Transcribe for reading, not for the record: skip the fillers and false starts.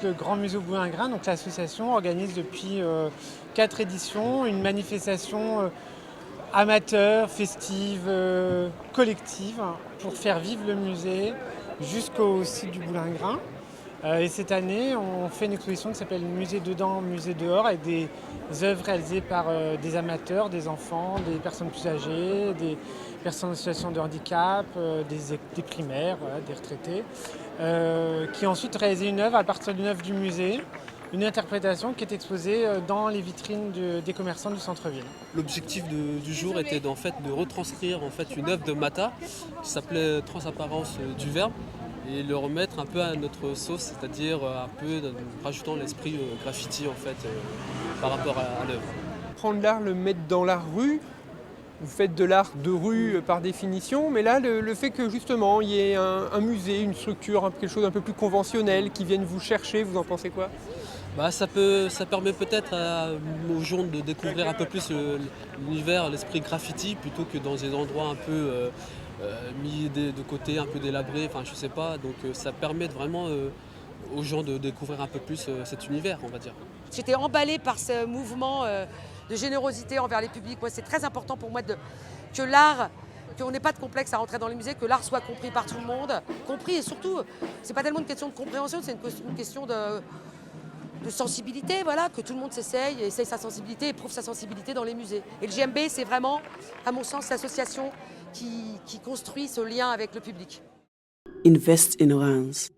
le Grand Musée au Boulingrin. Donc l'association organise depuis 4 éditions une manifestation amateur, festive, collective, pour faire vivre le musée jusqu'au site du Boulingrin. Et cette année, on fait une exposition qui s'appelle Musée dedans, musée dehors, avec des œuvres réalisées par des amateurs, des enfants, des personnes plus âgées, des personnes en situation de handicap, des primaires, voilà, des retraités, qui ont ensuite réalisé une œuvre à partir d'une œuvre du musée, une interprétation qui est exposée dans les vitrines des commerçants du centre-ville. L'objectif du jour était de retranscrire une œuvre de Mata qui s'appelait Transapparence du verbe et le remettre un peu à notre sauce, c'est-à-dire un peu rajoutant l'esprit graffiti par rapport à l'œuvre. Prendre l'art, le mettre dans la rue, vous faites de l'art de rue par définition, mais là le fait que justement il y ait un musée, une structure, quelque chose un peu plus conventionnel qui vienne vous chercher, vous en pensez quoi? Ça permet peut-être aux gens de découvrir un peu plus l'univers, l'esprit graffiti, plutôt que dans des endroits un peu mis de côté, un peu délabrés, enfin je sais pas. Donc ça permet vraiment aux gens de découvrir un peu plus cet univers, on va dire. J'étais emballée par ce mouvement de générosité envers les publics. Moi, c'est très important pour moi que l'art, qu'on n'ait pas de complexe à rentrer dans les musées, que l'art soit compris par tout le monde. Compris et surtout, c'est pas tellement une question de compréhension, c'est une question de sensibilité, voilà, que tout le monde essaye sa sensibilité, éprouve sa sensibilité dans les musées. Et le JMB, c'est vraiment, à mon sens, l'association qui construit ce lien avec le public. Invest in Orange.